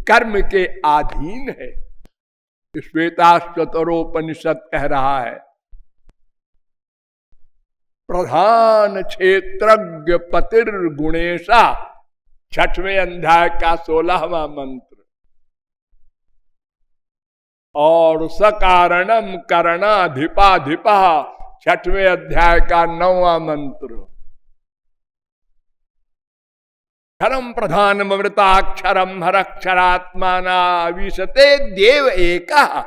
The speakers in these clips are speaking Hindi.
कर्म के अधीन है। श्वेताश्वतरोपनिषद कह रहा है, प्रधान क्षेत्रज्ञ पतिर्गुणेशा, 6वें अध्याय का 16वां मंत्र। और सकारणम करणाधिपाधिपा, 6वें अध्याय का 9वां मंत्र। क्षरम प्रधान मृताक्षरम हरक्षरात्माना विशते देव एका।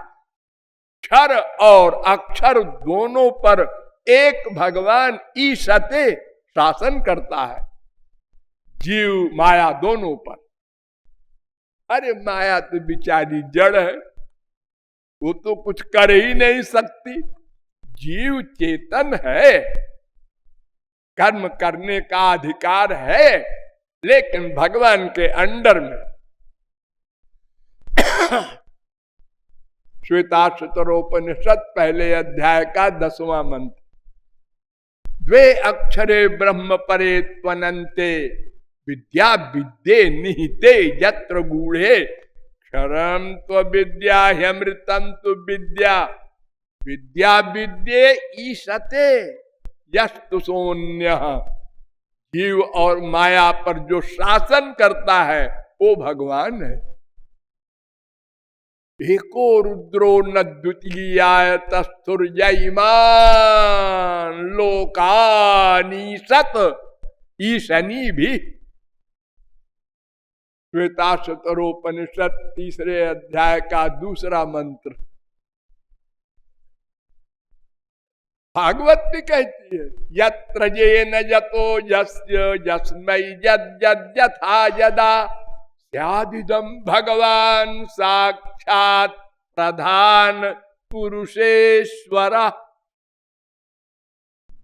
क्षर और अक्षर दोनों पर एक भगवान ईशते शासन करता है, जीव माया दोनों पर। अरे माया तो बिचारी जड़ है, वो तो कुछ कर ही नहीं सकती। जीव चेतन है, कर्म करने का अधिकार है, लेकिन भगवान के अंडर में। श्वेताश्वतरोपनिषद पहले अध्याय का 10वां मंत्र। द्वे अक्षरे ब्रह्म परे त्वनन्ते, विद्या विद्ये निहिते यत्र गूढ़े, क्षरम तो विद्या ह्यमृतम तो विद्या, विद्या विद्ये ईशते यस्तु शून्यः। जीव और माया पर जो शासन करता है वो भगवान है। एको रुद्रो न द्वितीयाय तस्थुर्यमान लोकानीशत ईशनी भी। श्वेताश्वतरोपनिषद 3 अध्याय का 2 मंत्र। भागवत भी कहती है, यत्र येन यतो यस्य यस्मै यद्यथा यदा स्यादिदं भगवान साक्षात् प्रधान पुरुषेश्वर।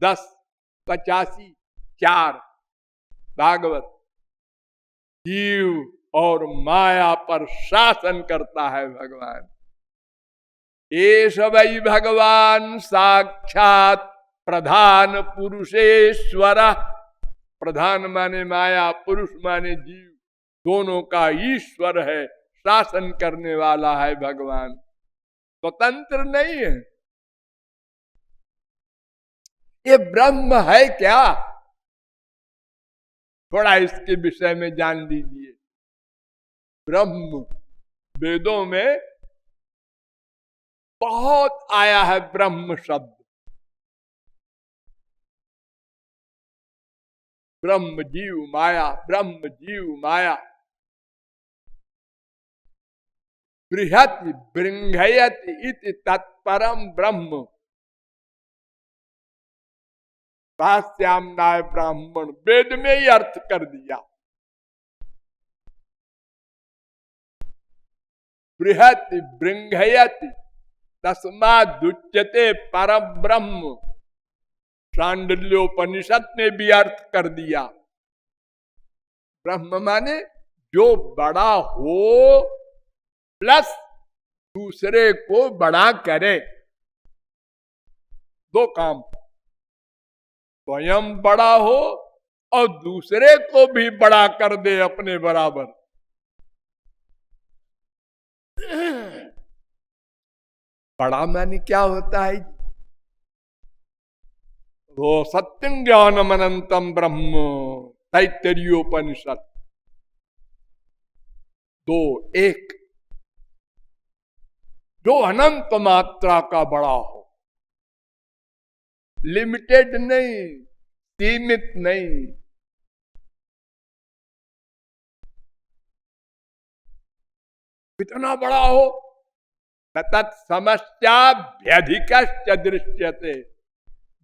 10:85-4 भागवत। जीव और माया पर शासन करता है भगवान। एष वै भगवान साक्षात प्रधान पुरुषेश्वर। प्रधान माने माया, पुरुष माने जीव, दोनों का ईश्वर है, शासन करने वाला है भगवान, स्वतंत्र नहीं है। ये ब्रह्म है क्या? थोड़ा इसके विषय में जान लीजिए। ब्रह्म वेदों में बहुत आया है ब्रह्म शब्द। ब्रह्म जीव माया, ब्रह्म जीव माया। बृहति बृंघयति इति तत्परम ब्रह्म। भाष्यामनाय ब्राह्मण वेद में ही अर्थ कर दिया। बृहति बृंघयति तस्मादुच्यते परम ब्रह्म। शांडिल्योपनिषद ने भी अर्थ कर दिया। ब्रह्म माने जो बड़ा हो प्लस दूसरे को बड़ा करे। दो काम, स्वयं बड़ा हो और दूसरे को भी बड़ा कर दे अपने बराबर। बड़ा माने क्या होता है? वो सत्यं ज्ञानम अनंतम ब्रह्म, तैत्तरीयोपनिषद 2:1। जो अनंत मात्रा का बड़ा हो, लिमिटेड नहीं, सीमित नहीं। कितना बड़ा हो, तत् समस्याभ्यधिकश्च दृश्यते,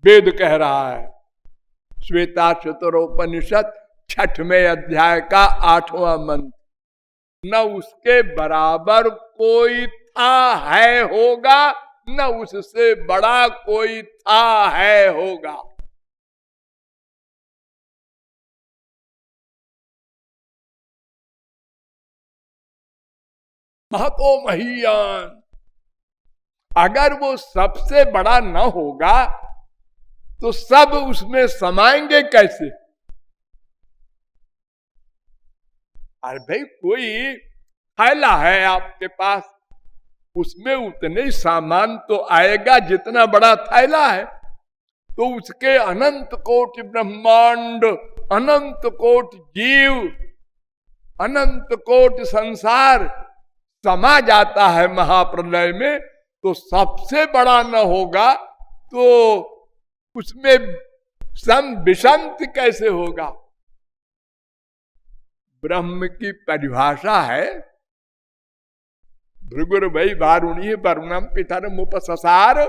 वेद कह रहा है। श्वेताश्वतरोपनिषद 6वें अध्याय का 8वां मंत्र। न उसके बराबर कोई था है होगा, न उससे बड़ा कोई था है होगा। महतो महीयान। अगर वो सबसे बड़ा न होगा तो सब उसमें समाएंगे कैसे? अरे भाई, कोई थैला है आपके पास, उसमें उतने सामान तो आएगा जितना बड़ा थैला है। तो उसके अनंत कोटि ब्रह्मांड, अनंत कोटि जीव, अनंत कोटि संसार समा जाता है महाप्रलय में। तो सबसे बड़ा न होगा तो उसमें सम विषंत कैसे होगा? ब्रह्म की परिभाषा है भृगुर वै वारुणी वरुणम पितरम उपससार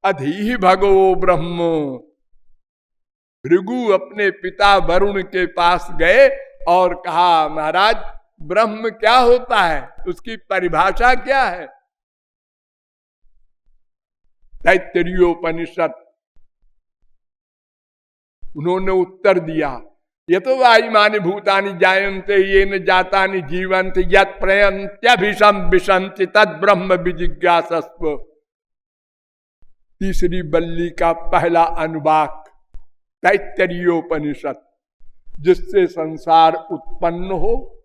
अधि भगवो ब्रह्म। भृगु अपने पिता वरुण के पास गए और कहा महाराज ब्रह्म क्या होता है, उसकी परिभाषा क्या है? तैत्तरीयोपनिषद उन्होंने उत्तर दिया, ये तो वायुमानि भूतानि जायन्ते येन जातानि जीवन्ति यत् प्रयन्त्यभिषम विशन्ति तद ब्रह्म विजिज्ञासस्व। तीसरी बल्ली का पहला अनुवाक तैत्तरीयोपनिषद, जिससे संसार उत्पन्न हो,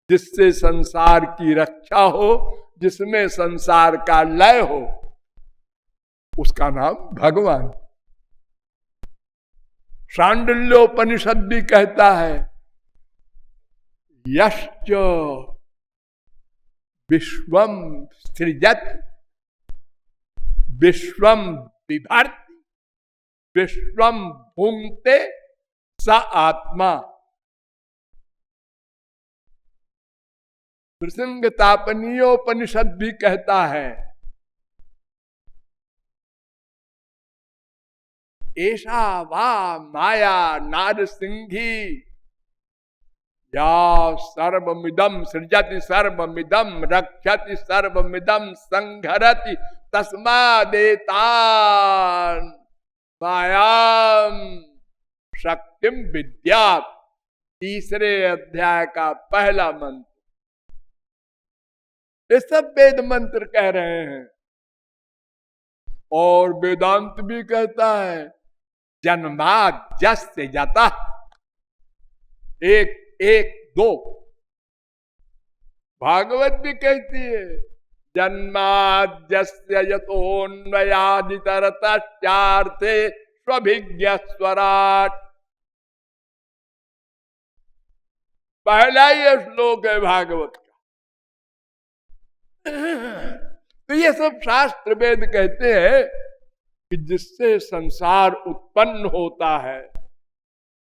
जिससे संसार की रक्षा हो, जिसमें संसार का लय हो, उसका नाम भगवान। शांडिल्योपनिषद भी कहता है यश्च विश्वम सृजत विश्वम बिभर्ति विश्वम भुंक्ते स आत्मा। नृसिंहतापनीयोपनिषद भी कहता है ऐसा वा माया नारसिंही या सर्वमिदम सृजति सर्वमिदम रक्षति सर्वमिदम संघरति तस्मादेतान मायाम शक्तिम विद्यात्। तीसरे अध्याय का पहला मंत्र। ये सब वेद मंत्र कह रहे हैं। और वेदांत भी कहता है जन्माद्यस्य जाता, एक एक दो। भागवत भी कहती है जन्माद्यस्य यतोऽन्वयादितरतश्चार्थे स्वभिज्ञ स्वराट। पहला ही श्लोक है भागवत का। तो ये सब शास्त्र वेद कहते हैं कि जिससे संसार उत्पन्न होता है,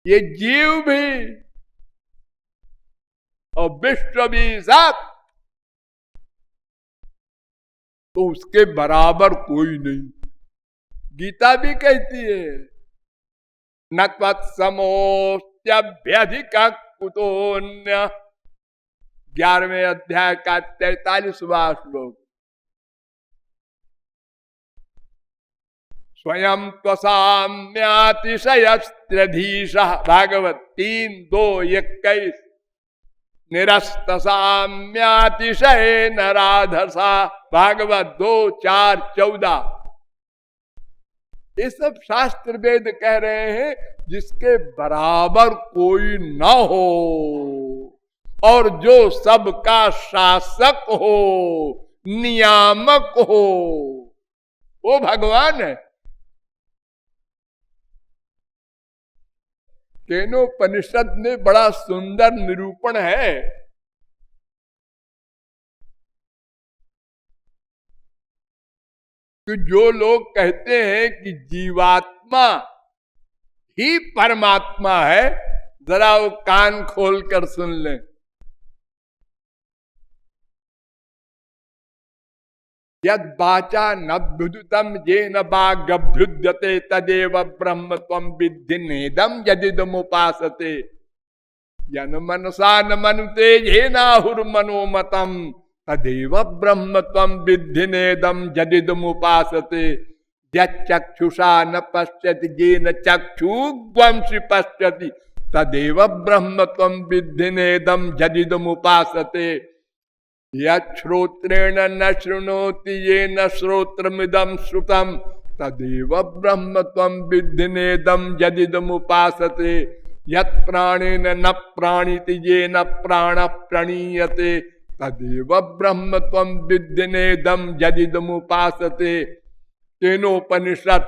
ये जीव भी और विश्व भी सब, तो उसके बराबर कोई नहीं। गीता भी कहती है न तत्समोऽस्त्यभ्यधिक कुतोऽन्य। 11वें अध्याय का 43वां श्लोक। स्वयं त्वसाम्यातिशयस्त्रधीशः भागवत 3:2-21। निरस्तसाम्यातिशय नराधसा भागवत 2:4-14। ये सब शास्त्र वेद कह रहे हैं जिसके बराबर कोई न हो और जो सबका शासक हो, नियामक हो, वो भगवान है। केनोपनिषद में बड़ा सुंदर निरूपण है। कि जो लोग कहते हैं कि जीवात्मा ही परमात्मा है, जरा वो कान खोल कर सुन लें। यद वाचा नभ्युतम येन वागभ्युद्यते तदेव ब्रह्म त्वं विद्धि नेदम यदिदमुपासते। यन मनसा न मनुते येनाहुर्मनोमतम तदेव ब्रह्म त्वं विद्धि नेदम यदिदमुपासते। यच्चक्षुषा न पश्यति येन चक्षुग्वंसि पश्यति तदेव ब्रह्म त्वं विद्धि नेदम यदिदमुपासते। यश्रोत्रेण न शृणोति येन श्रोत्रमिदं श्रुतं तदेव ब्रह्म त्वं विद्धि नेदं यदिदमुपासते। यत्प्राणेन न प्राणिति येन प्राणः प्रणीयते तदेव ब्रह्म त्वं विद्यनेदम यदिदमुपासते। तेनोपनिषद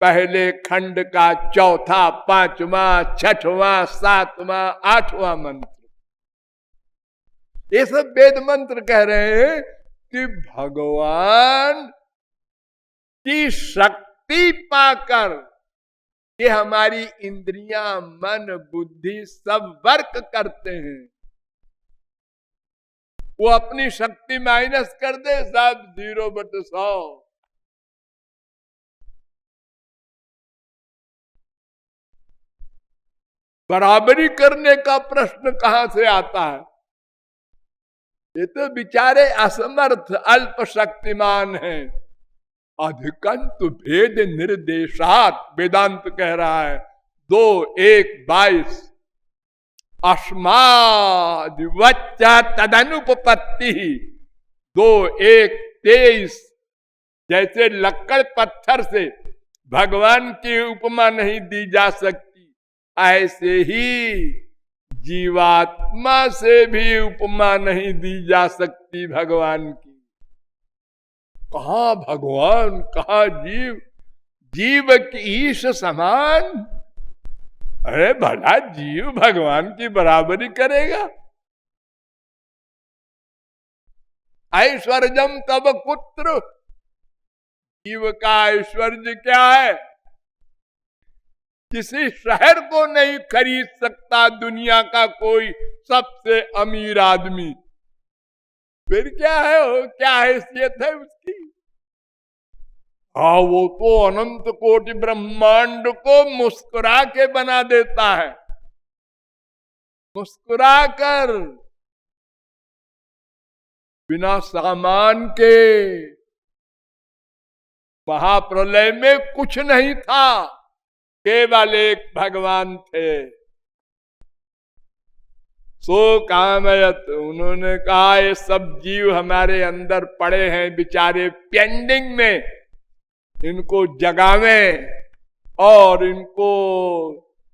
पहले खंड का चौथा, पांचवा, छठवां, सातवां, आठवां मंत्र, ये सब वेद मंत्र कह रहे हैं कि भगवान की शक्ति पाकर ये हमारी इंद्रियां, मन, बुद्धि सब वर्क करते हैं। वो अपनी शक्ति माइनस कर दे, सब 0/100। बराबरी करने का प्रश्न कहां से आता है? ये तो बेचारे असमर्थ अल्प शक्तिमान हैं। अधिकंत भेद निर्देशात, वेदांत कह रहा है 2:1:22, अस्माद्वच्च तदनुपपत्ति। 2:1:23, जैसे लक्कड़ पत्थर से भगवान की उपमा नहीं दी जा सकती, ऐसे ही जीवात्मा से भी उपमा नहीं दी जा सकती भगवान की। कहा भगवान, कहा जीव, जीव की ईश समान। अरे भला जीव भगवान की बराबरी करेगा? ऐश्वर्यम तब कुत्र, जीव का ऐश्वर्य क्या है? किसी शहर को नहीं खरीद सकता दुनिया का कोई सबसे अमीर आदमी। फिर क्या है, क्या हैसियत है उसकी? हाँ, वो तो अनंत कोटि ब्रह्मांड को मुस्कुरा के बना देता है, मुस्कुरा कर। बिना सामान के महाप्रलय में कुछ नहीं था, केवल एक भगवान थे। सो कामयत, उन्होंने कहा ये सब जीव हमारे अंदर पड़े हैं बेचारे पेंडिंग में, इनको जगावें और इनको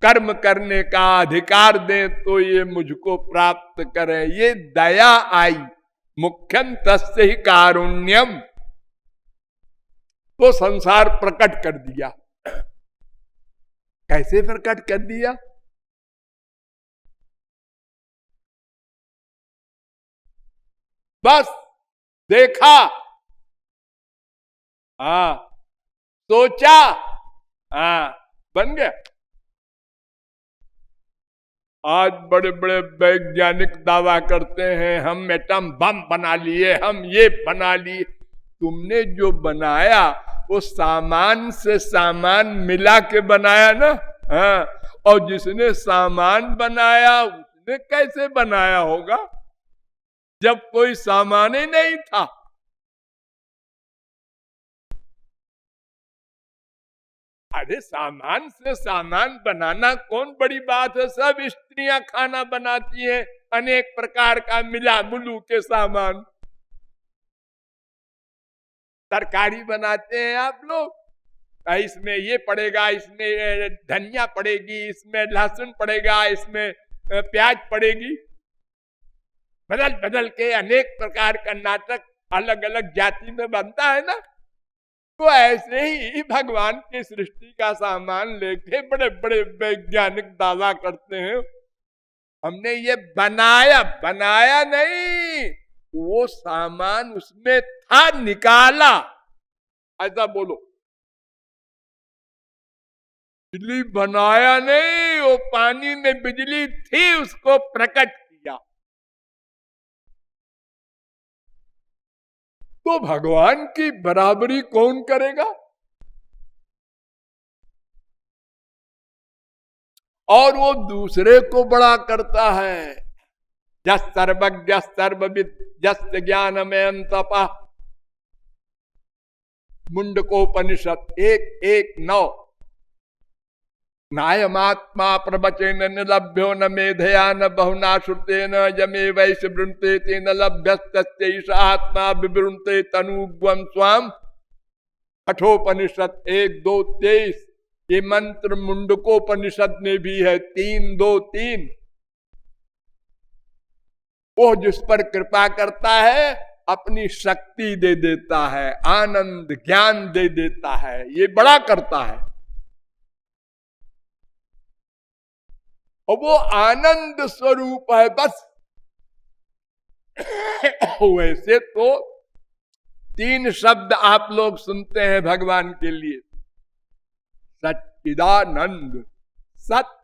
कर्म करने का अधिकार दें तो ये मुझको प्राप्त करें। ये दया आई, मुख्यम तस्य ही कारुण्यम, तो संसार प्रकट कर दिया। कैसे प्रकट कर दिया? बस देखा, हाँ, सोचा, हाँ, बन गया। आज बड़े बड़े वैज्ञानिक दावा करते हैं हम एटम बम बना लिए, हम ये बना लिए। तुमने जो बनाया वो सामान से सामान मिला के बनाया ना, हाँ। और जिसने सामान बनाया उसने कैसे बनाया होगा जब कोई सामान ही नहीं था? अरे सामान से सामान बनाना कौन बड़ी बात है? सब स्त्रियां खाना बनाती हैं, अनेक प्रकार का मिला मुलू के सामान। तरकारी बनाते हैं आप लोग, इसमें ये पड़ेगा, इसमें धनिया पड़ेगी, इसमें लहसुन पड़ेगा, इसमें प्याज पड़ेगी, बदल बदल के अनेक प्रकार का नाटक अलग अलग जाति में बनता है ना। तो ऐसे ही भगवान की सृष्टि का सामान लेके बड़े बड़े वैज्ञानिक दावा करते हैं हमने ये बनाया। बनाया नहीं, वो सामान उसमें था, निकाला। ऐसा बोलो, बिजली बनाया नहीं, वो पानी में बिजली थी, उसको प्रकट किया। तो भगवान की बराबरी कौन करेगा? और वो दूसरे को बड़ा करता है। जस सर्वज्ञ सर्वविद जस ज्ञानमयं तपः, मुंडकोपनिषद 1:1:9। नायमात्मा प्रवचन निलभ्यो न मेधया न बहुना श्रुतेन यमे वैश्य वृणते तेन लभ्यस्तैष आत्मा विवृणते तनुग्वम स्वाम। कठोपनिषद 1:2:23। ये मंत्र मुंडकोपनिषद में भी है, 3:2:3। वो जिस पर कृपा करता है अपनी शक्ति दे देता है, आनंद ज्ञान दे देता है, ये बड़ा करता है। और वो आनंद स्वरूप है बस। वैसे तो 3 शब्द आप लोग सुनते हैं भगवान के लिए, सच्चिदानंद, सत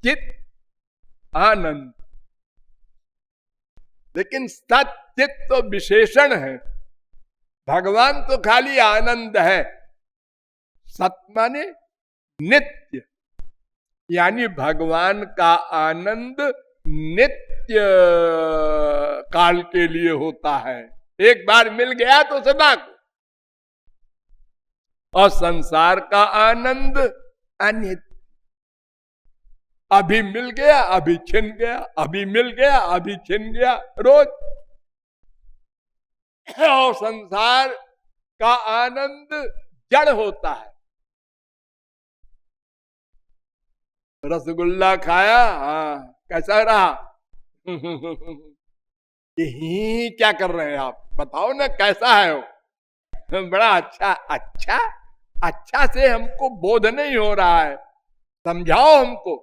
चित आनंद। लेकिन सत चित तो विशेषण है, भगवान तो खाली आनंद है। सत माने नित्य, यानी भगवान का आनंद नित्य काल के लिए होता है, एक बार मिल गया तो सदा को। और संसार का आनंद अनित्य, अभी मिल गया अभी छिन गया, अभी मिल गया अभी छिन गया, रोज। और संसार का आनंद जड़ होता है। रसगुल्ला खाया, हाँ, कैसा रहा? यही क्या कर रहे हैं आप, बताओ ना कैसा है वो? बड़ा अच्छा। अच्छा अच्छा से हमको बोध नहीं हो रहा है, समझाओ हमको।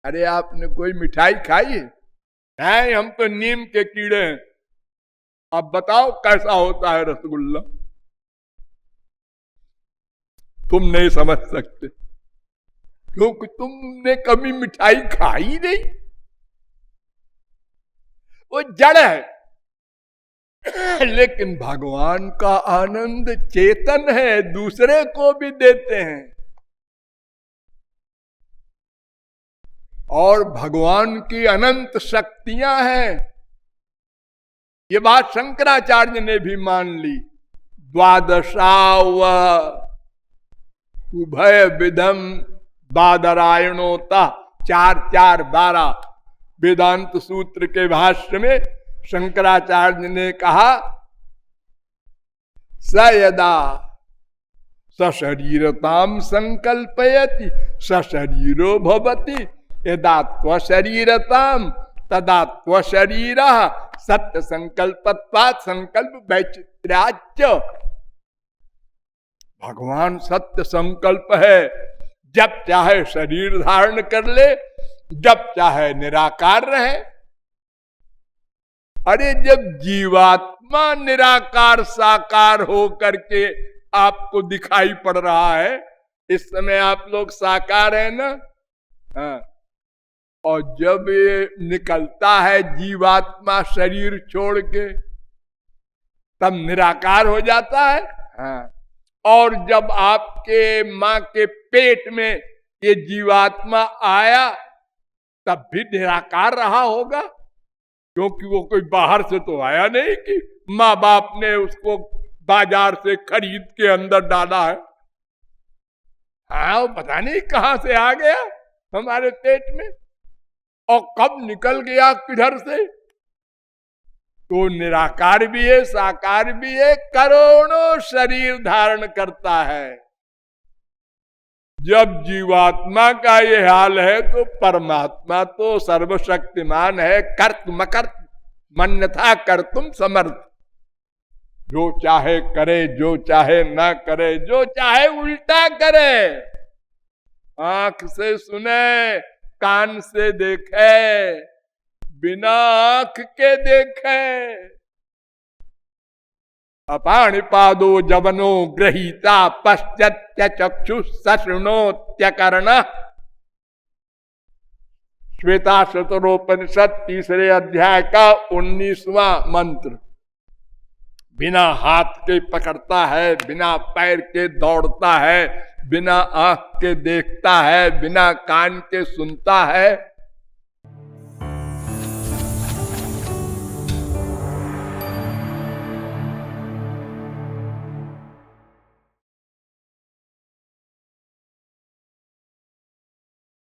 अरे आपने कोई मिठाई खाई है? नहीं, हम तो नीम के कीड़े हैं। अब बताओ कैसा होता है रसगुल्ला? तुम नहीं समझ सकते क्योंकि तुमने कभी मिठाई खाई नहीं। वो जड़ है। लेकिन भगवान का आनंद चेतन है, दूसरे को भी देते हैं। और भगवान की अनंत शक्तियां हैं, ये बात शंकराचार्य ने भी मान ली। द्वादशाव उभय विधम बादरायणोता 4-4-12 वेदांत सूत्र के भाष्य में शंकराचार्य ने कहा, स यदा सशरीरताम संकल्पयति सशरीरो भवति, यदा त्वशरीरताम तदा त्वशरीरः सत्य संकल्पत्वात् संकल्प वैचित्र्याच्च। भगवान सत्य संकल्प है, जब चाहे शरीर धारण कर ले, जब चाहे निराकार रहे। अरे जब जीवात्मा निराकार साकार हो करके आपको दिखाई पड़ रहा है, इस समय आप लोग साकार है ना? हाँ। और जब ये निकलता है जीवात्मा शरीर छोड़ के, तब निराकार हो जाता है। हाँ। और जब आपके मां के पेट में ये जीवात्मा आया, तब भी निराकार रहा होगा, क्योंकि वो कोई बाहर से तो आया नहीं कि माँ बाप ने उसको बाजार से खरीद के अंदर डाला है। हाँ, वो पता नहीं कहां से आ गया हमारे पेट में और कब निकल गया किधर से। तो निराकार भी है, साकार भी है, करोड़ों शरीर धारण करता है। जब जीवात्मा का ये हाल है तो परमात्मा तो सर्वशक्तिमान है, कर्तुम अकर्त मन्यथा कर्तुम समर्थ। जो चाहे करे, जो चाहे ना करे, जो चाहे उल्टा करे। आंख से सुने, कान से देखे, बिना आंख के देखे। अपाणिपादो जवनो गृहीता पश्चात्य चक्षु सशृणोत्यकर्ण। श्वेताश्वतरोपनिषद 3 अध्याय का 19वां मंत्र। बिना हाथ के पकड़ता है, बिना पैर के दौड़ता है, बिना आंख के देखता है, बिना कान के सुनता है,